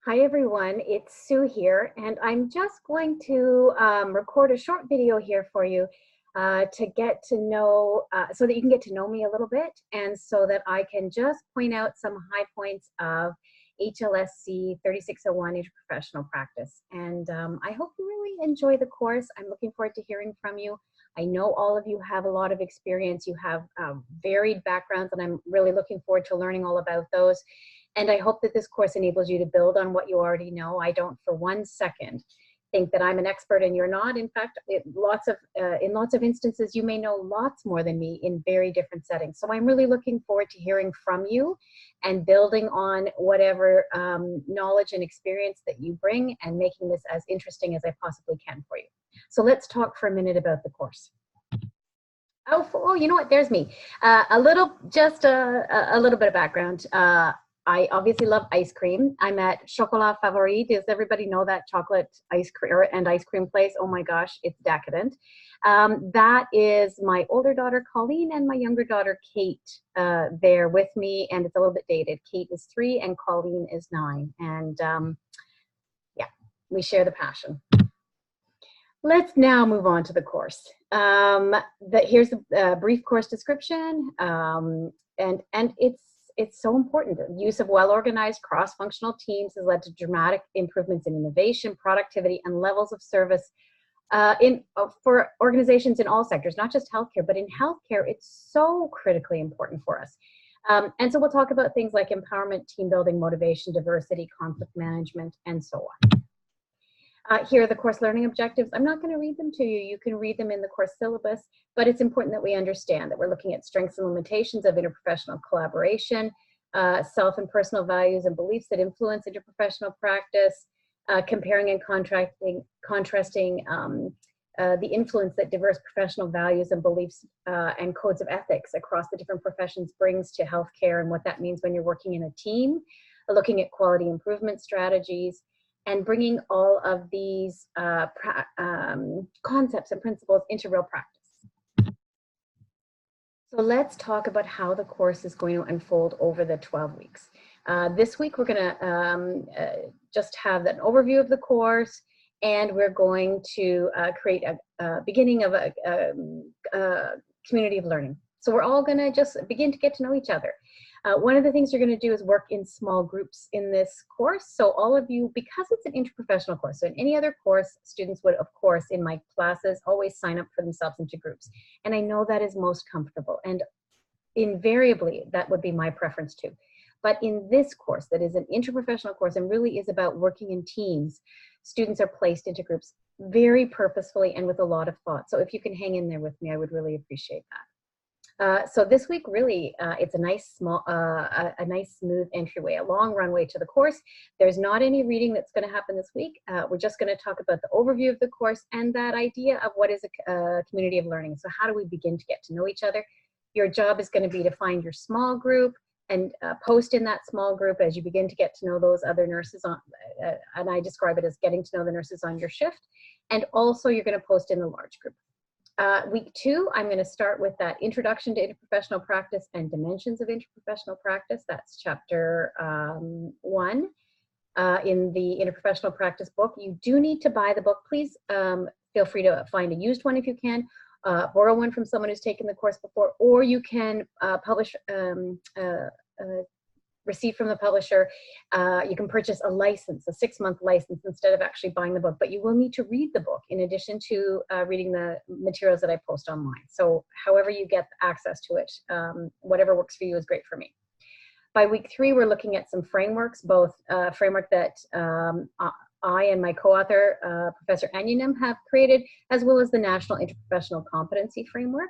Hi everyone, it's Sue here, and I'm just going to record a short video here for you to get to know, so that you can get to know me a little bit, and so that I can just point out some high points of HLSC 3601 interprofessional practice. And I hope you really enjoy the course. I'm looking forward to hearing from you. I know all of you have a lot of experience. You have varied backgrounds, and I'm really looking forward to learning all about those. And I hope that this course enables you to build on what you already know. I don't for 1 second think that I'm an expert and you're not. In fact, in lots of instances, you may know lots more than me in very different settings. So I'm really looking forward to hearing from you and building on whatever knowledge and experience that you bring and making this as interesting as I possibly can for you. So let's talk for a minute about the course. Oh, you know what? There's me. A little bit of background. I obviously love ice cream. I'm at Chocolat Favori. Does everybody know that chocolate ice cream place? Oh my gosh, it's decadent. That is my older daughter, Colleen, and my younger daughter, Kate, there with me, and it's a little bit dated. Kate is 3 and Colleen is 9. And yeah, we share the passion. Let's now move on to the course. Here's a brief course description, and it's so important. The use of well-organized cross-functional teams has led to dramatic improvements in innovation, productivity, and levels of service for organizations in all sectors, not just healthcare, but in healthcare, it's so critically important for us. And so we'll talk about things like empowerment, team building, motivation, diversity, conflict management, and so on. Here are the course learning objectives. I'm not going to read them to you. You can read them in the course syllabus, but it's important that we understand that we're looking at strengths and limitations of interprofessional collaboration, self and personal values and beliefs that influence interprofessional practice, comparing and contrasting the influence that diverse professional values and beliefs and codes of ethics across the different professions brings to healthcare and what that means when you're working in a team, looking at quality improvement strategies, and bringing all of these concepts and principles into real practice. So let's talk about how the course is going to unfold over the 12 weeks. This week, we're going to just have an overview of the course, and we're going to create a beginning of a community of learning. So we're all going to just begin to get to know each other. One of the things you're going to do is work in small groups in this course. So all of you, because it's an interprofessional course, so in any other course, students would, of course, in my classes, always sign up for themselves into groups. And I know that is most comfortable. And invariably, that would be my preference too. But in this course, that is an interprofessional course and really is about working in teams, students are placed into groups very purposefully and with a lot of thought. So if you can hang in there with me, I would really appreciate that. So this week, really, it's a nice, nice smooth entryway, a long runway to the course. There's not any reading that's going to happen this week. We're just going to talk about the overview of the course and that idea of what is a community of learning. So how do we begin to get to know each other? Your job is going to be to find your small group and post in that small group as you begin to get to know those other nurses on, and I describe it as getting to know the nurses on your shift. And also you're going to post in the large group. Week 2, I'm going to start with that introduction to interprofessional practice and dimensions of interprofessional practice. That's chapter 1 in the interprofessional practice book. You do need to buy the book. Please feel free to find a used one if you can, borrow one from someone who's taken the course before, or you can receive from the publisher. You can purchase a license, a 6-month license, instead of actually buying the book, but you will need to read the book in addition to reading the materials that I post online. So however you get access to it, whatever works for you is great for me. By week 3, we're looking at some frameworks, both a framework that I and my co-author, Professor Anyanam, have created, as well as the National Interprofessional Competency Framework.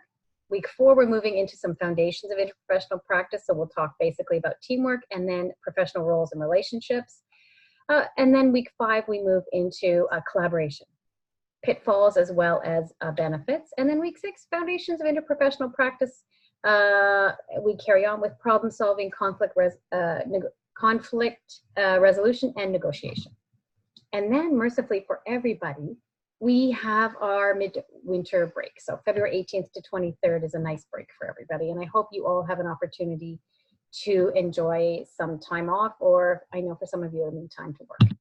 Week 4, we're moving into some foundations of interprofessional practice. So we'll talk basically about teamwork and then professional roles and relationships. And then week 5, we move into collaboration, pitfalls as well as benefits. And then week 6, foundations of interprofessional practice. We carry on with problem solving, conflict resolution, and negotiation. And then mercifully for everybody, we have our midwinter break. So February 18th to 23rd is a nice break for everybody. And I hope you all have an opportunity to enjoy some time off, or I know for some of you it'll need time to work.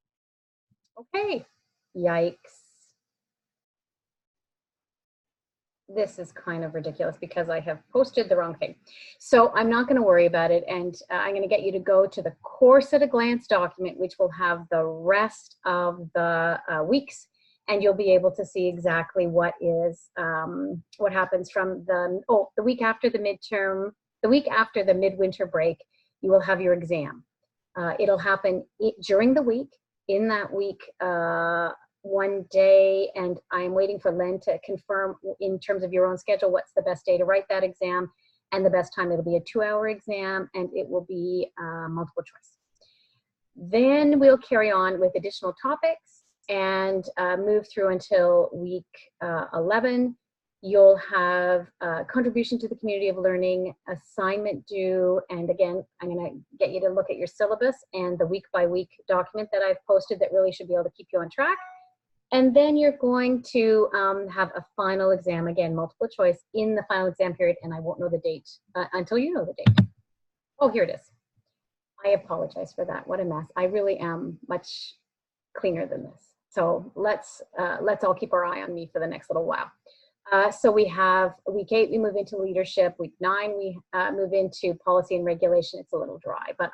Okay, yikes. This is kind of ridiculous because I have posted the wrong thing. So I'm not going to worry about it, and I'm going to get you to go to the course at a glance document, which will have the rest of the weeks, and you'll be able to see exactly what is what happens from the week after the midterm, the week after the midwinter break. You will have your exam. It'll happen during the week. In that week, one day, and I'm waiting for Len to confirm in terms of your own schedule what's the best day to write that exam and the best time. It'll be a 2-hour exam, and it will be multiple choice. Then we'll carry on with additional topics and move through until week 11. You'll have contribution to the community of learning, assignment due, and again, I'm going to get you to look at your syllabus and the week-by-week document that I've posted that really should be able to keep you on track. And then you're going to have a final exam, again, multiple choice in the final exam period, and I won't know the date until you know the date. Oh, here it is. I apologize for that. What a mess. I really am much cleaner than this. So let's all keep our eye on me for the next little while. So we have week 8, we move into leadership. Week 9, we move into policy and regulation. It's a little dry, but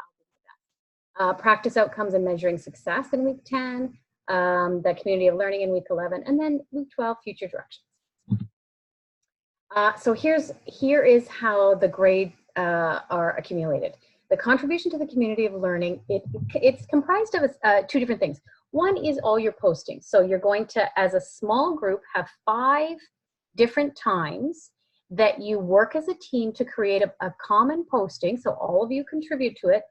I'll do that. Practice outcomes and measuring success in week 10. The community of learning in week 11, and then week 12, future directions. So here is how the grades are accumulated. The contribution to the community of learning, it's comprised of 2 different things. One is all your postings. So you're going to, as a small group, have 5 different times that you work as a team to create a common posting. So all of you contribute to it.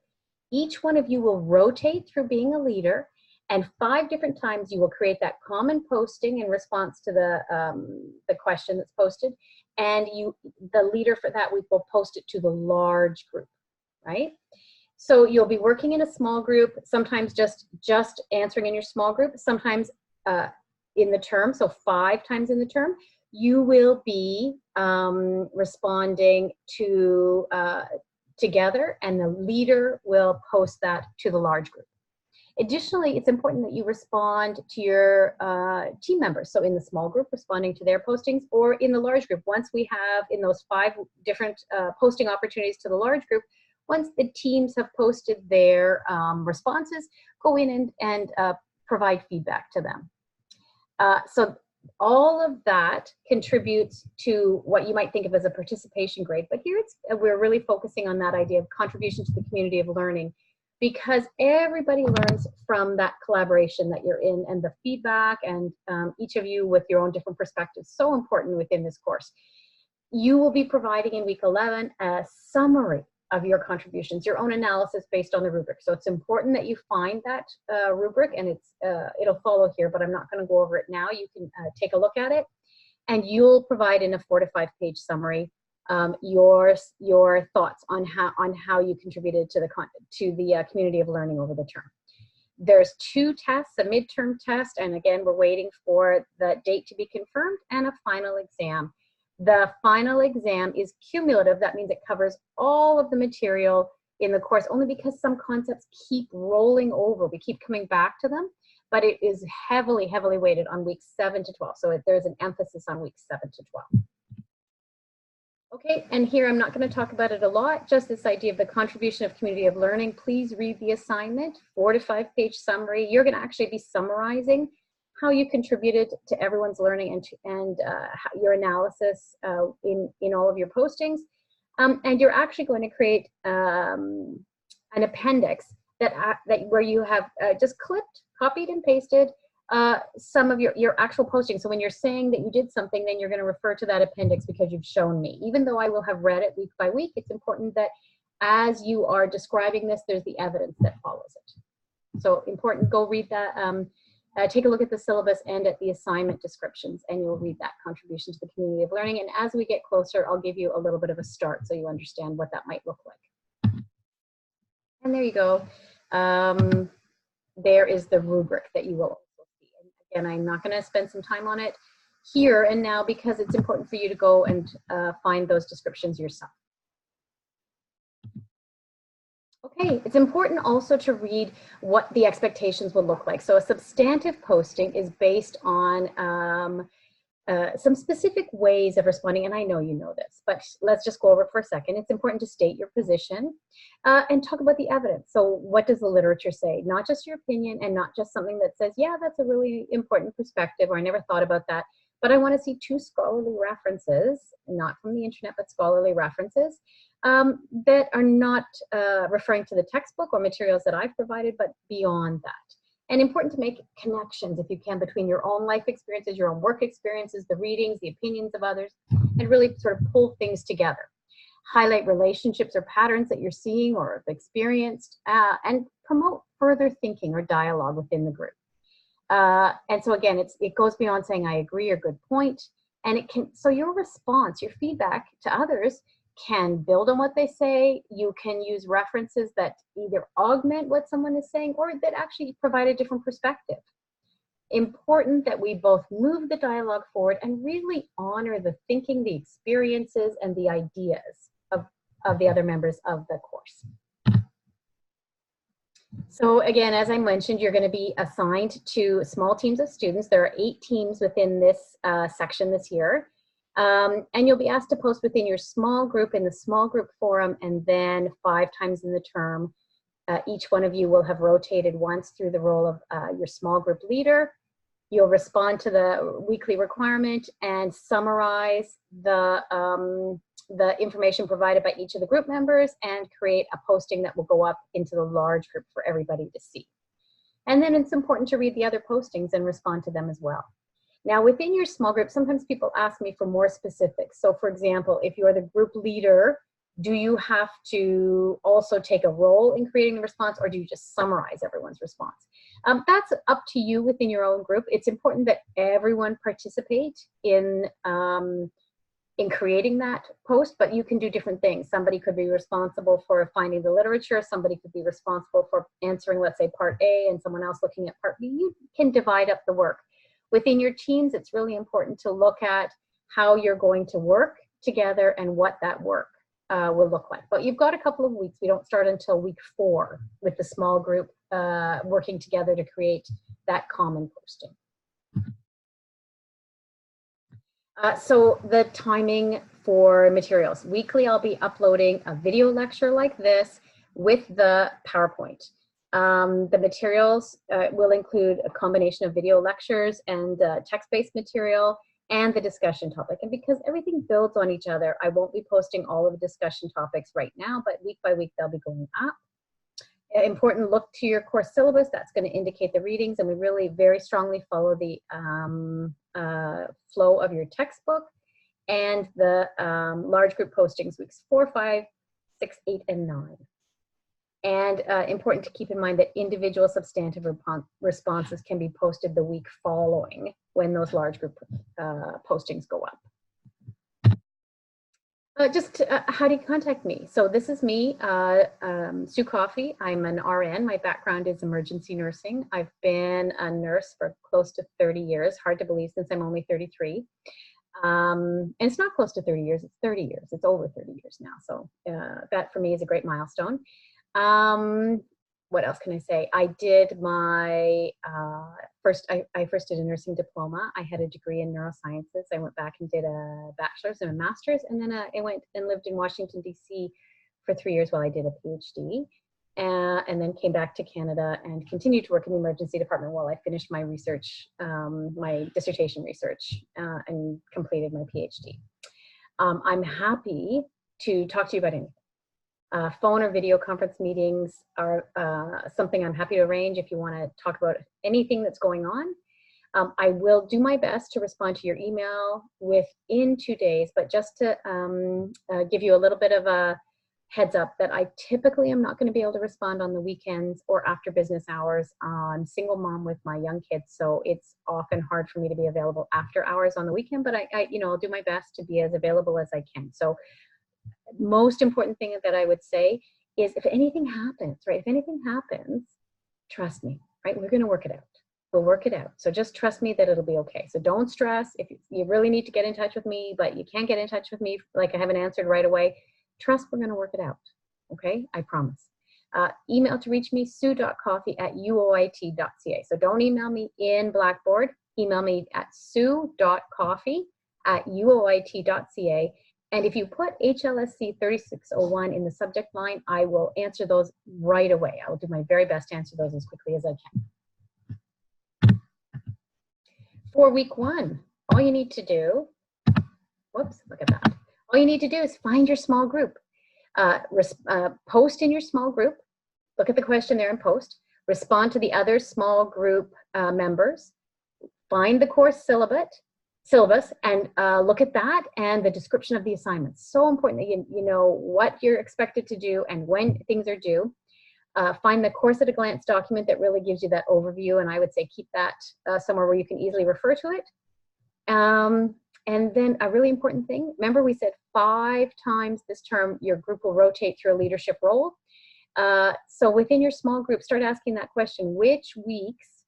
Each one of you will rotate through being a leader, and 5 different times you will create that common posting in response to the question that's posted, and the leader for that week will post it to the large group, right? So you'll be working in a small group, sometimes just answering in your small group, sometimes in the term, so 5 times in the term, you will be responding to together, and the leader will post that to the large group. Additionally, it's important that you respond to your team members. So in the small group, responding to their postings, or in the large group. Once we have in those 5 different posting opportunities to the large group, once the teams have posted their responses, go in and provide feedback to them. So all of that contributes to what you might think of as a participation grade. But here we're really focusing on that idea of contribution to the community of learning, because everybody learns from that collaboration that you're in, and the feedback, and each of you with your own different perspectives, so important within this course. You will be providing in week 11 a summary of your contributions, your own analysis based on the rubric. So it's important that you find that rubric, and it'll follow here, but I'm not going to go over it now. You can take a look at it, and you'll provide in a 4 to 5 page summary your thoughts on how you contributed to the community of learning over the term. There's 2 tests, a midterm test, and again, we're waiting for the date to be confirmed, and a final exam. The final exam is cumulative. That means it covers all of the material in the course, only because some concepts keep rolling over. We keep coming back to them, but it is heavily, heavily weighted on weeks 7 to 12. So there's an emphasis on weeks 7 to 12. Okay, and here I'm not going to talk about it a lot, just this idea of the contribution of community of learning. Please read the assignment, 4 to 5 page summary. You're going to actually be summarizing how you contributed to everyone's learning and your analysis in all of your postings. And you're actually going to create an appendix where you have just clipped, copied and pasted some of your actual posting. So when you're saying that you did something, then you're going to refer to that appendix because you've shown me. Even though I will have read it week by week, it's important that as you are describing this, there's the evidence that follows it. So important, go read that. Take a look at the syllabus and at the assignment descriptions, and you'll read that contribution to the community of learning. And as we get closer, I'll give you a little bit of a start so you understand what that might look like. And there you go. There is the rubric that you will also see. And again, I'm not going to spend some time on it here and now because it's important for you to go and find those descriptions yourself. Okay, it's important also to read what the expectations will look like. So a substantive posting is based on some specific ways of responding, and I know you know this, but let's just go over it for a second. It's important to state your position and talk about the evidence. So what does the literature say? Not just your opinion and not just something that says, yeah, that's a really important perspective, or I never thought about that, but I want to see 2 scholarly references, not from the internet, but scholarly references that are not referring to the textbook or materials that I've provided, but beyond that. And important to make connections, if you can, between your own life experiences, your own work experiences, the readings, the opinions of others, and really sort of pull things together. Highlight relationships or patterns that you're seeing or have experienced, and promote further thinking or dialogue within the group. And so again, it goes beyond saying I agree or good point, and it can, so your response, your feedback to others can build on what they say. You can use references that either augment what someone is saying or that actually provide a different perspective. Important that we both move the dialogue forward and really honor the thinking, the experiences, and the ideas of the other members of the course. So again, as I mentioned, you're going to be assigned to small teams of students. There are 8 teams within this section this year. And you'll be asked to post within your small group in the small group forum, and then 5 times in the term. Each one of you will have rotated once through the role of your small group leader. You'll respond to the weekly requirement and summarize the information provided by each of the group members and create a posting that will go up into the large group for everybody to see. And then it's important to read the other postings and respond to them as well. Now, within your small group, sometimes people ask me for more specifics. So for example, if you're the group leader, do you have to also take a role in creating the response, or do you just summarize everyone's response? That's up to you within your own group. It's important that everyone participate in creating that post, but you can do different things. Somebody could be responsible for finding the literature. Somebody could be responsible for answering, let's say, part A, and someone else looking at part B. You can divide up the work. Within your teams, it's really important to look at how you're going to work together and what that work will look like. But you've got a couple of weeks. We don't start until week 4 with the small group working together to create that common posting. So the timing for materials. Weekly, I'll be uploading a video lecture like this with the PowerPoint. The materials will include a combination of video lectures and text-based material and the discussion topic. And because everything builds on each other, I won't be posting all of the discussion topics right now, but week by week they'll be going up. Important, look to your course syllabus. That's going to indicate the readings, and we really very strongly follow the flow of your textbook. And the large group postings, weeks 4, 5, 6, 8, and 9. And important to keep in mind that individual substantive responses can be posted the week following when those large group postings go up. How do you contact me? So this is me, Sue Coffey. I'm an RN. My background is emergency nursing. I've been a nurse for close to 30 years. Hard to believe since I'm only 33. And it's not close to 30 years, it's 30 years. It's over 30 years now. So that for me is a great milestone. What else can I say? I did my I first did a nursing diploma. I had a degree in neurosciences. I went back and did a bachelor's and a master's, and then I went and lived in Washington, D.C. for 3 years while I did a PhD, and then came back to Canada and continued to work in the emergency department while I finished my research, my dissertation research, and completed my PhD. I'm happy to talk to you about anything. Phone or video conference meetings are something I'm happy to arrange if you want to talk about anything that's going on. I will do my best to respond to your email within 2 days, but just to give you a little bit of a heads up that I typically am not going to be able to respond on the weekends or after business hours. I'm single mom with my young kids, so it's often hard for me to be available after hours on the weekend, but I'll do my best to be as available as I can. So most important thing that I would say is if anything happens, right? If anything happens, trust me, right? We're going to work it out. We'll work it out. So just trust me that it'll be okay. So don't stress. If you really need to get in touch with me, but you can't get in touch with me, like I haven't answered right away, trust we're going to work it out. Okay? I promise. Email to reach me, sue.coffee@uoit.ca. So don't email me in Blackboard. Email me at sue.coffee@uoit.ca. And if you put HLSC3601 in the subject line, I will answer those right away. I will do my very best to answer those as quickly as I can. For week 1, all you need to do, whoops, look at that. All you need to do is find your small group. Post in your small group. Look at the question there and post. Respond to the other small group members. Find the course syllabus and look at that and the description of the assignments. So important that you know what you're expected to do and when things are due. Find the course at a glance document that really gives you that overview, and I would say keep that somewhere where you can easily refer to it. And then a really important thing, remember we said 5 times this term your group will rotate through a leadership role. So within your small group, start asking that question, which weeks,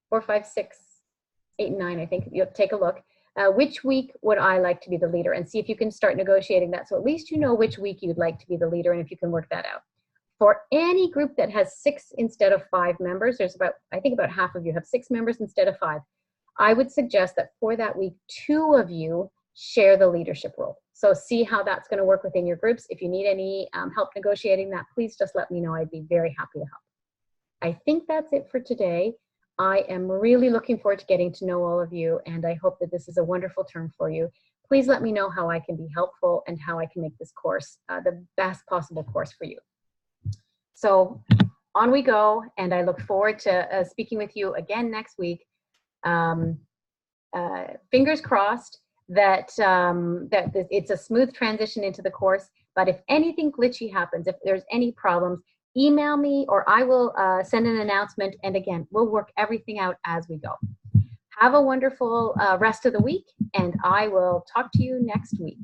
4, 5, 6, 8, and 9, I think, you'll take a look. Which week would I like to be the leader? And see if you can start negotiating that. So at least you know which week you'd like to be the leader and if you can work that out. For any group that has 6 instead of 5 members, there's about, I think about half of you have 6 members instead of 5. I would suggest that for that week, 2 of you share the leadership role. So see how that's going to work within your groups. If you need any help negotiating that, please just let me know. I'd be very happy to help. I think that's it for today. I am really looking forward to getting to know all of you, and I hope that this is a wonderful term for you. Please let me know how I can be helpful and how I can make this course the best possible course for you. So on we go, and I look forward to speaking with you again next week. Fingers crossed that it's a smooth transition into the course, but if anything glitchy happens, if there's any problems, email me or I will send an announcement, and again, we'll work everything out as we go. Have a wonderful rest of the week, and I will talk to you next week.